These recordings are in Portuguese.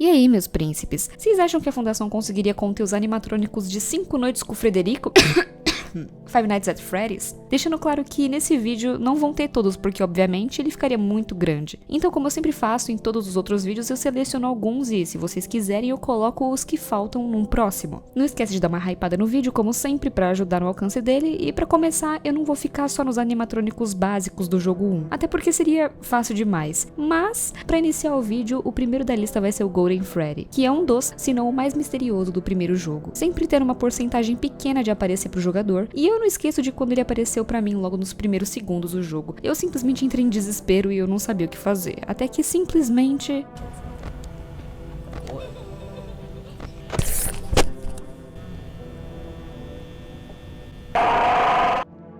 E aí, meus príncipes, vocês acham que a Fundação conseguiria conter os animatrônicos de 5 noites com o Frederico? Five Nights at Freddy's? Deixando claro que nesse vídeo não vão ter todos, porque obviamente ele ficaria muito grande. Então, como eu sempre faço em todos os outros vídeos, eu seleciono alguns e, se vocês quiserem, eu coloco os que faltam num próximo. Não esquece de dar uma hypada no vídeo, como sempre, pra ajudar no alcance dele. E pra começar, eu não vou ficar só nos animatrônicos básicos do jogo 1, até porque seria fácil demais. Mas, pra iniciar o vídeo, o primeiro da lista vai ser o Golden Freddy, que é um dos, se não o mais misterioso do primeiro jogo, sempre ter uma porcentagem pequena de aparecer pro jogador. E eu não esqueço de quando ele apareceu pra mim logo nos primeiros segundos do jogo. Eu simplesmente entrei em desespero e eu não sabia o que fazer. Até que simplesmente...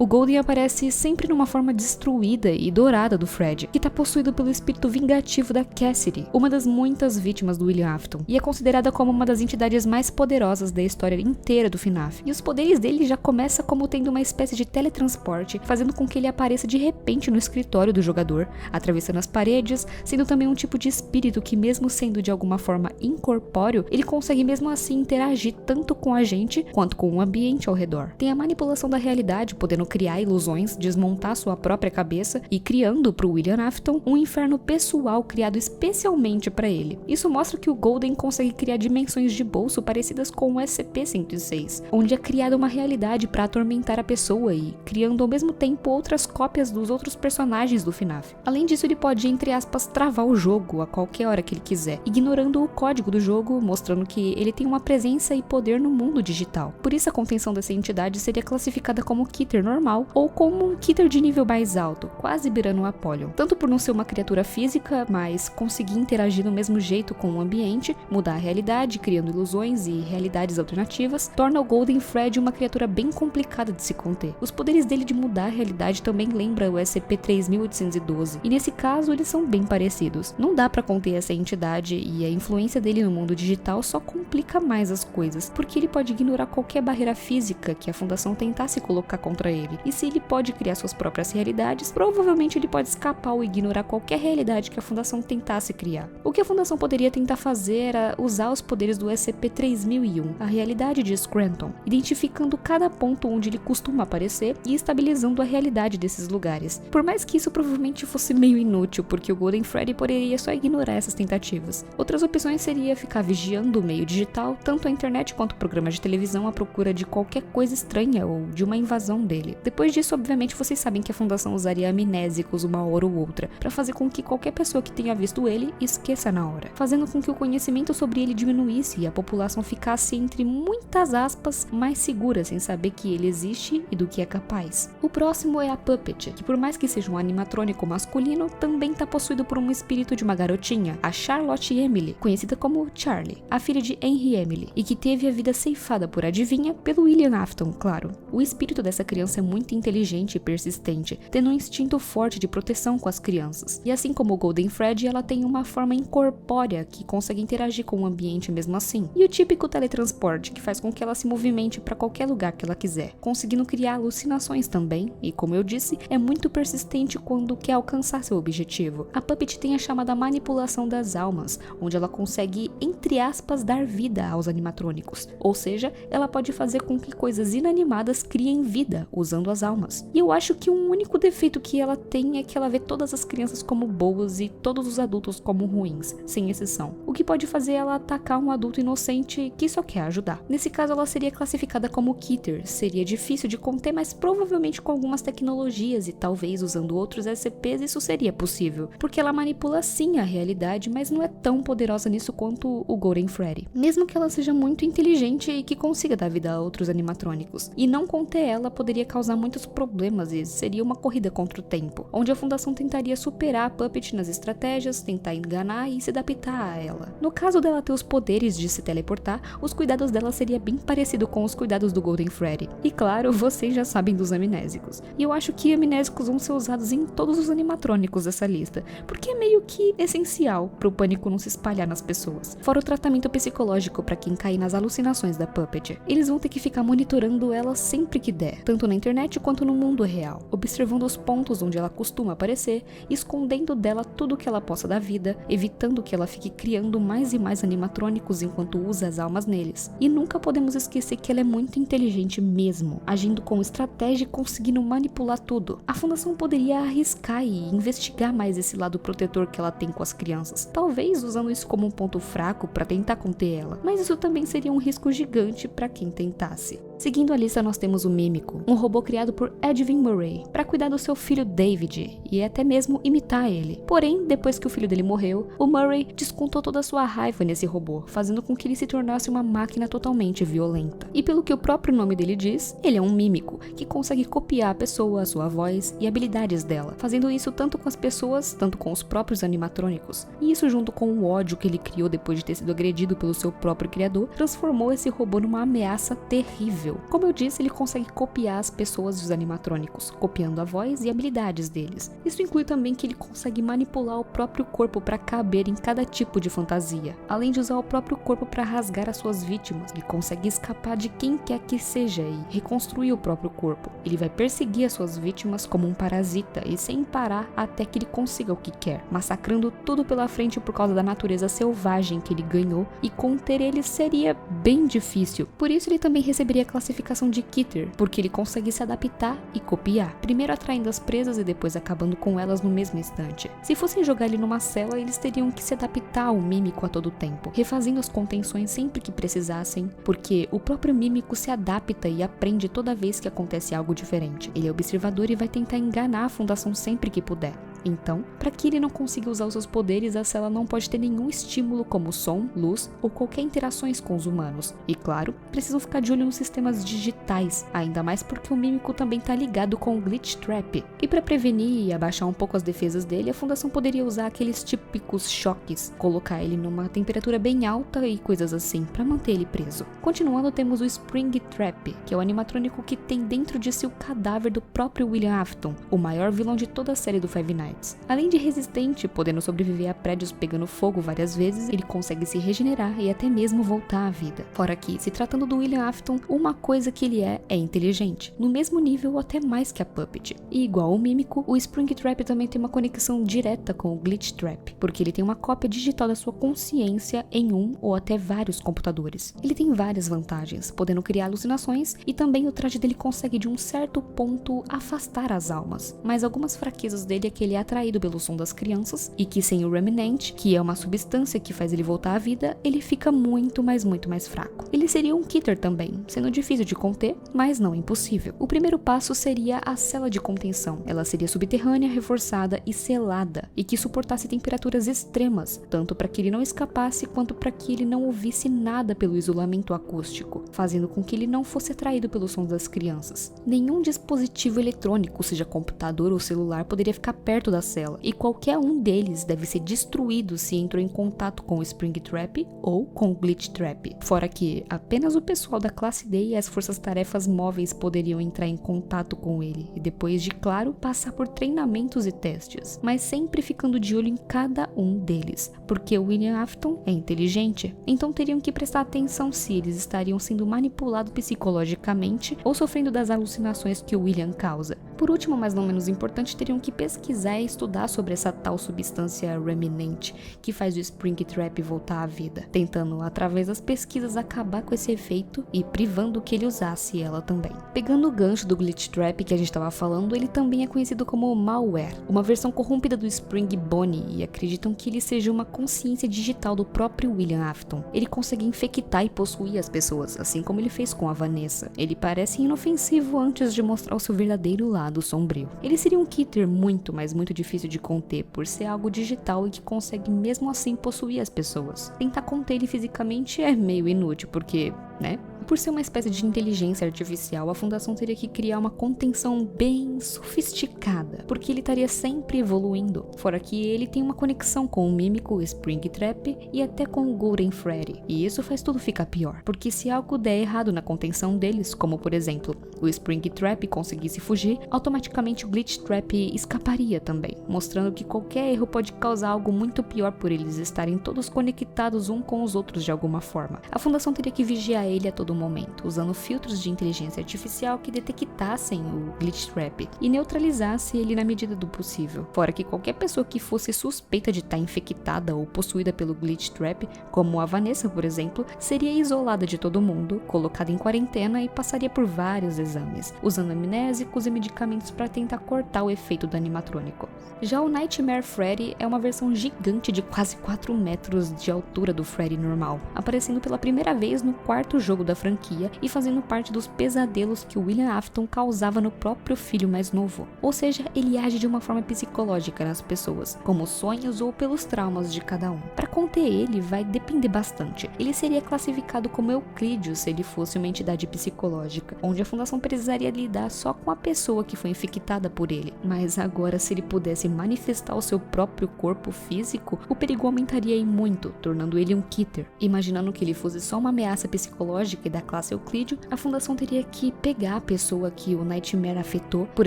O Golden aparece sempre numa forma destruída e dourada do Fred, que tá possuído pelo espírito vingativo da Cassidy, uma das muitas vítimas do William Afton, e é considerada como uma das entidades mais poderosas da história inteira do FNAF. E os poderes dele já começam como tendo uma espécie de teletransporte, fazendo com que ele apareça de repente no escritório do jogador, atravessando as paredes, sendo também um tipo de espírito que, mesmo sendo de alguma forma incorpóreo, ele consegue mesmo assim interagir tanto com a gente quanto com o ambiente ao redor. Tem a manipulação da realidade, podendo criar ilusões, desmontar sua própria cabeça e criando pro William Afton um inferno pessoal criado especialmente para ele. Isso mostra que o Golden consegue criar dimensões de bolso parecidas com o SCP-106, onde é criada uma realidade para atormentar a pessoa e criando ao mesmo tempo outras cópias dos outros personagens do FNAF. Além disso, ele pode, entre aspas, travar o jogo a qualquer hora que ele quiser, ignorando o código do jogo, mostrando que ele tem uma presença e poder no mundo digital. Por isso, a contenção dessa entidade seria classificada como Keter normal ou como um Keter de nível mais alto, quase beirando um Apollyon. Tanto por não ser uma criatura física, mas conseguir interagir do mesmo jeito com o ambiente, mudar a realidade, criando ilusões e realidades alternativas, torna o Golden Freddy uma criatura bem complicada de se conter. Os poderes dele de mudar a realidade também lembram o SCP-3812, e nesse caso eles são bem parecidos. Não dá pra conter essa entidade e a influência dele no mundo digital só complica mais as coisas, porque ele pode ignorar qualquer barreira física que a Fundação tentasse colocar contra ele. E se ele pode criar suas próprias realidades, provavelmente ele pode escapar ou ignorar qualquer realidade que a Fundação tentasse criar. O que a Fundação poderia tentar fazer era usar os poderes do SCP-3001, a realidade de Scranton, identificando cada ponto onde ele costuma aparecer e estabilizando a realidade desses lugares. Por mais que isso provavelmente fosse meio inútil, porque o Golden Freddy poderia só ignorar essas tentativas. Outras opções seria ficar vigiando o meio digital, tanto a internet quanto programas de televisão, à procura de qualquer coisa estranha ou de uma invasão dele. Depois disso, obviamente, vocês sabem que a Fundação usaria amnésicos uma hora ou outra, para fazer com que qualquer pessoa que tenha visto ele esqueça na hora, fazendo com que o conhecimento sobre ele diminuísse e a população ficasse, entre muitas aspas, mais segura, sem saber que ele existe e do que é capaz. O próximo é a Puppet, que por mais que seja um animatrônico masculino, também está possuído por um espírito de uma garotinha, a Charlotte Emily, conhecida como Charlie, a filha de Henry Emily, e que teve a vida ceifada por adivinha pelo William Afton, claro. O espírito dessa criança é muito inteligente e persistente, tendo um instinto forte de proteção com as crianças. E assim como o Golden Freddy, ela tem uma forma incorpórea que consegue interagir com o ambiente mesmo assim. E o típico teletransporte, que faz com que ela se movimente para qualquer lugar que ela quiser, conseguindo criar alucinações também, e como eu disse, é muito persistente quando quer alcançar seu objetivo. A Puppet tem a chamada manipulação das almas, onde ela consegue, entre aspas, dar vida aos animatrônicos. Ou seja, ela pode fazer com que coisas inanimadas criem vida, usando as almas. E eu acho que um único defeito que ela tem é que ela vê todas as crianças como boas e todos os adultos como ruins, sem exceção. O que pode fazer ela atacar um adulto inocente que só quer ajudar. Nesse caso, ela seria classificada como Keter. Seria difícil de conter, mas provavelmente com algumas tecnologias e talvez usando outros SCPs isso seria possível, porque ela manipula sim a realidade, mas não é tão poderosa nisso quanto o Golden Freddy. Mesmo que ela seja muito inteligente e que consiga dar vida a outros animatrônicos. E não conter ela poderia causar muitos problemas e seria uma corrida contra o tempo, onde a Fundação tentaria superar a Puppet nas estratégias, tentar enganar e se adaptar a ela. No caso dela ter os poderes de se teleportar, os cuidados dela seria bem parecido com os cuidados do Golden Freddy. E claro, vocês já sabem dos amnésicos. E eu acho que amnésicos vão ser usados em todos os animatrônicos dessa lista, porque é meio que essencial para o pânico não se espalhar nas pessoas. Fora o tratamento psicológico para quem cair nas alucinações da Puppet. Eles vão ter que ficar monitorando ela sempre que der, tanto na internet internet quanto no mundo real, observando os pontos onde ela costuma aparecer, escondendo dela tudo que ela possa da vida, evitando que ela fique criando mais e mais animatrônicos enquanto usa as almas neles. E nunca podemos esquecer que ela é muito inteligente mesmo, agindo com estratégia e conseguindo manipular tudo. A Fundação poderia arriscar e investigar mais esse lado protetor que ela tem com as crianças, talvez usando isso como um ponto fraco para tentar conter ela, mas isso também seria um risco gigante para quem tentasse. Seguindo a lista, nós temos o Mímico, um robô criado por Edwin Murray para cuidar do seu filho David e até mesmo imitar ele. Porém, depois que o filho dele morreu, o Murray descontou toda a sua raiva nesse robô, fazendo com que ele se tornasse uma máquina totalmente violenta. E pelo que o próprio nome dele diz, ele é um mímico, que consegue copiar a pessoa, a sua voz e habilidades dela, fazendo isso tanto com as pessoas, tanto com os próprios animatrônicos. E isso, junto com o ódio que ele criou depois de ter sido agredido pelo seu próprio criador, transformou esse robô numa ameaça terrível. Como eu disse, ele consegue copiar as pessoas dos animatrônicos, copiando a voz e habilidades deles. Isso inclui também que ele consegue manipular o próprio corpo para caber em cada tipo de fantasia. Além de usar o próprio corpo para rasgar as suas vítimas, ele consegue escapar de quem quer que seja e reconstruir o próprio corpo. Ele vai perseguir as suas vítimas como um parasita e sem parar até que ele consiga o que quer, massacrando tudo pela frente por causa da natureza selvagem que ele ganhou, e conter ele seria bem difícil. Por isso ele também receberia a classificação de Keter, porque ele consegue se adaptar e copiar, primeiro atraindo as presas e depois acabando com elas no mesmo instante. Se fossem jogar ele numa cela, eles teriam que se adaptar ao mímico a todo tempo, refazendo as contenções sempre que precisassem, porque o próprio mímico se adapta e aprende toda vez que acontece algo diferente. Ele é observador e vai tentar enganar a Fundação sempre que puder. Então, para que ele não consiga usar os seus poderes, a cela não pode ter nenhum estímulo como som, luz ou qualquer interações com os humanos. E claro, precisam ficar de olho nos sistemas digitais, ainda mais porque o mímico também está ligado com o Glitch Trap. E para prevenir e abaixar um pouco as defesas dele, a Fundação poderia usar aqueles típicos choques, colocar ele numa temperatura bem alta e coisas assim, para manter ele preso. Continuando, temos o Spring Trap, que é o animatrônico que tem dentro de si o cadáver do próprio William Afton, o maior vilão de toda a série do Five Nights. Além de resistente, podendo sobreviver a prédios pegando fogo várias vezes, ele consegue se regenerar e até mesmo voltar à vida. Fora que, se tratando do William Afton, uma coisa que ele é inteligente, no mesmo nível ou até mais que a Puppet. E igual ao Mímico, o Spring Trap também tem uma conexão direta com o Glitch Trap, porque ele tem uma cópia digital da sua consciência em um ou até vários computadores. Ele tem várias vantagens, podendo criar alucinações, e também o traje dele consegue de um certo ponto afastar as almas, mas algumas fraquezas dele é que ele é atraído pelo som das crianças e que sem o Remnant, que é uma substância que faz ele voltar à vida, ele fica muito mais fraco. Ele seria um Keter também, sendo difícil de conter, mas não impossível. O primeiro passo seria a cela de contenção. Ela seria subterrânea, reforçada e selada, e que suportasse temperaturas extremas, tanto para que ele não escapasse quanto para que ele não ouvisse nada pelo isolamento acústico, fazendo com que ele não fosse atraído pelos sons das crianças. Nenhum dispositivo eletrônico, seja computador ou celular, poderia ficar perto da cela, e qualquer um deles deve ser destruído se entrou em contato com o Spring Trap ou com o Glitch Trap. Fora que apenas o pessoal da classe D e as forças-tarefas móveis poderiam entrar em contato com ele, e depois de, claro, passar por treinamentos e testes, mas sempre ficando de olho em cada um deles, porque o William Afton é inteligente, então teriam que prestar atenção se eles estariam sendo manipulados psicologicamente ou sofrendo das alucinações que o William causa. Por último, mas não menos importante, teriam que pesquisar e estudar sobre essa tal substância Remnant que faz o Spring Trap voltar à vida, tentando através das pesquisas acabar com esse efeito e privando que ele usasse ela também. Pegando o gancho do Glitch Trap que a gente estava falando, ele também é conhecido como Malware, uma versão corrompida do Spring Bonnie, e acreditam que ele seja uma consciência digital do próprio William Afton. Ele consegue infectar e possuir as pessoas, assim como ele fez com a Vanessa. Ele parece inofensivo antes de mostrar o seu verdadeiro lado sombrio. Ele seria um Keter muito, mas muito difícil de conter, por ser algo digital e que consegue mesmo assim possuir as pessoas. Tentar conter ele fisicamente é meio inútil, porque, né? Por ser uma espécie de inteligência artificial, a Fundação teria que criar uma contenção bem sofisticada, porque ele estaria sempre evoluindo. Fora que ele tem uma conexão com o Mímico, o Spring Trap e até com o Golden Freddy. E isso faz tudo ficar pior, porque se algo der errado na contenção deles, como por exemplo, o Spring Trap conseguisse fugir, automaticamente o Glitch Trap escaparia também, mostrando que qualquer erro pode causar algo muito pior por eles estarem todos conectados um com os outros de alguma forma. A Fundação teria que vigiar ele a todo momento, usando filtros de inteligência artificial que detectassem o Glitch Trap e neutralizasse ele na medida do possível. Fora que qualquer pessoa que fosse suspeita de estar infectada ou possuída pelo Glitch Trap, como a Vanessa, por exemplo, seria isolada de todo mundo, colocada em quarentena e passaria por vários exames, usando amnésicos e medicamentos para tentar cortar o efeito do animatrônico. Já o Nightmare Freddy é uma versão gigante de quase 4 metros de altura do Freddy normal, aparecendo pela primeira vez no quarto jogo da franquia e fazendo parte dos pesadelos que o William Afton causava no próprio filho mais novo. Ou seja, ele age de uma forma psicológica nas pessoas, como sonhos ou pelos traumas de cada um. Para conter ele vai depender bastante. Ele seria classificado como Euclídeo se ele fosse uma entidade psicológica, onde a fundação precisaria lidar só com a pessoa que foi infectada por ele. Mas agora, se ele pudesse manifestar o seu próprio corpo físico, o perigo aumentaria em muito, tornando ele um Keter. Imaginando que ele fosse só uma ameaça psicológica e da classe Euclídeo, a fundação teria que pegar a pessoa que o Nightmare afetou, por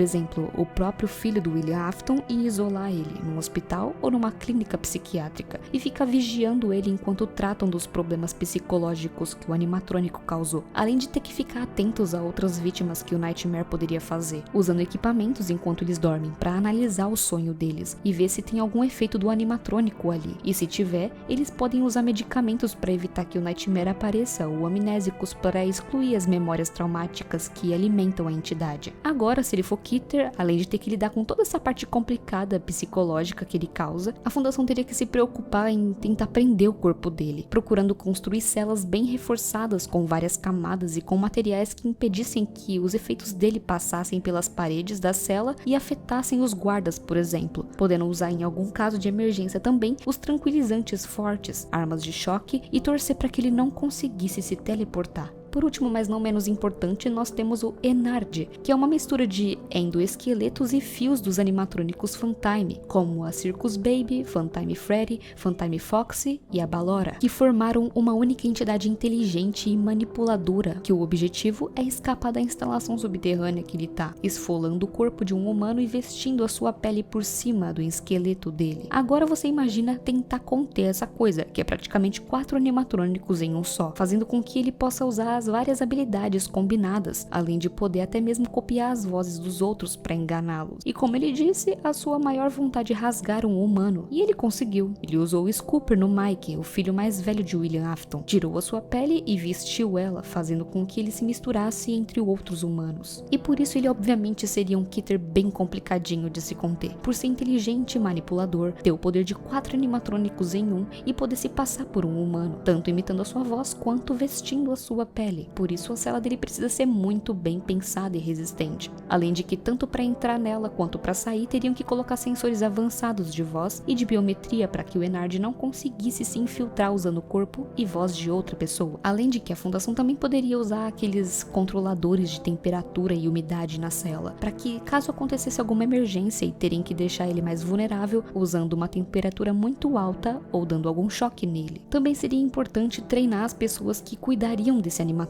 exemplo, o próprio filho do William Afton, e isolar ele num hospital ou numa clínica psiquiátrica, e ficar vigiando ele enquanto tratam dos problemas psicológicos que o animatrônico causou, além de ter que ficar atentos a outras vítimas que o Nightmare poderia fazer, usando equipamentos enquanto eles dormem para analisar o sonho deles e ver se tem algum efeito do animatrônico ali, e se tiver, eles podem usar medicamentos para evitar que o Nightmare apareça ou amnésicos para excluir as memórias traumáticas que alimentam a entidade. Agora, se ele for Keter, além de ter que lidar com toda essa parte complicada psicológica que ele causa, a fundação teria que se preocupar em tentar prender o corpo dele, procurando construir celas bem reforçadas com várias camadas e com materiais que impedissem que os efeitos dele passassem pelas paredes da cela e afetassem os guardas, por exemplo, podendo usar em algum caso de emergência também os tranquilizantes fortes, armas de choque e torcer para que ele não conseguisse se teleportar. Por último, mas não menos importante, nós temos o Enard, que é uma mistura de endoesqueletos e fios dos animatrônicos Funtime, como a Circus Baby, Funtime Freddy, Funtime Foxy e a Ballora, que formaram uma única entidade inteligente e manipuladora, que o objetivo é escapar da instalação subterrânea que ele tá, esfolando o corpo de um humano e vestindo a sua pele por cima do esqueleto dele. Agora você imagina tentar conter essa coisa, que é praticamente 4 animatrônicos em um só, fazendo com que ele possa usar as várias habilidades combinadas, além de poder até mesmo copiar as vozes dos outros para enganá-los. E como ele disse, a sua maior vontade é rasgar um humano. E ele conseguiu. Ele usou o Scooper no Mike, o filho mais velho de William Afton. Tirou a sua pele e vestiu ela, fazendo com que ele se misturasse entre outros humanos. E por isso ele obviamente seria um Keter bem complicadinho de se conter. Por ser inteligente e manipulador, ter o poder de 4 animatrônicos em um e poder se passar por um humano, tanto imitando a sua voz quanto vestindo a sua pele. Por isso a cela dele precisa ser muito bem pensada e resistente. Além de que tanto para entrar nela quanto para sair teriam que colocar sensores avançados de voz e de biometria para que o Enard não conseguisse se infiltrar usando o corpo e voz de outra pessoa. Além de que a fundação também poderia usar aqueles controladores de temperatura e umidade na cela, para que caso acontecesse alguma emergência e terem que deixar ele mais vulnerável usando uma temperatura muito alta ou dando algum choque nele. Também seria importante treinar as pessoas que cuidariam desse animatrônico,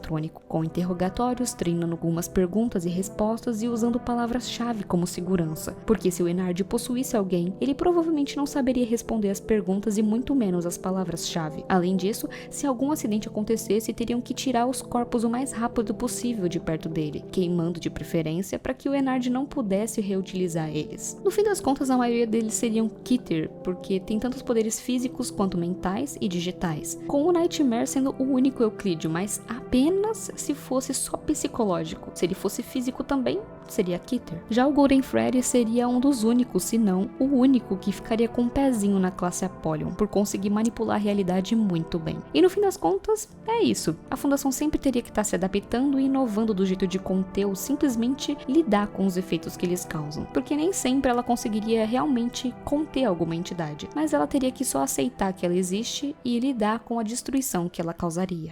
com interrogatórios, treinando algumas perguntas e respostas e usando palavras-chave como segurança, porque se o Enard possuísse alguém, ele provavelmente não saberia responder as perguntas e muito menos as palavras-chave. Além disso, se algum acidente acontecesse, teriam que tirar os corpos o mais rápido possível de perto dele, queimando de preferência para que o Enard não pudesse reutilizar eles. No fim das contas, a maioria deles seriam Keter, porque tem tantos poderes físicos quanto mentais e digitais, com o Nightmare sendo o único Euclídeo, mas apenas se fosse só psicológico. Se ele fosse físico também, seria Keter. Já o Golden Freddy seria um dos únicos, se não o único, que ficaria com um pezinho na classe Apollyon, por conseguir manipular a realidade muito bem. E no fim das contas, é isso. A fundação sempre teria que estar se adaptando e inovando do jeito de conter ou simplesmente lidar com os efeitos que eles causam, porque nem sempre ela conseguiria realmente conter alguma entidade, mas ela teria que só aceitar que ela existe e lidar com a destruição que ela causaria.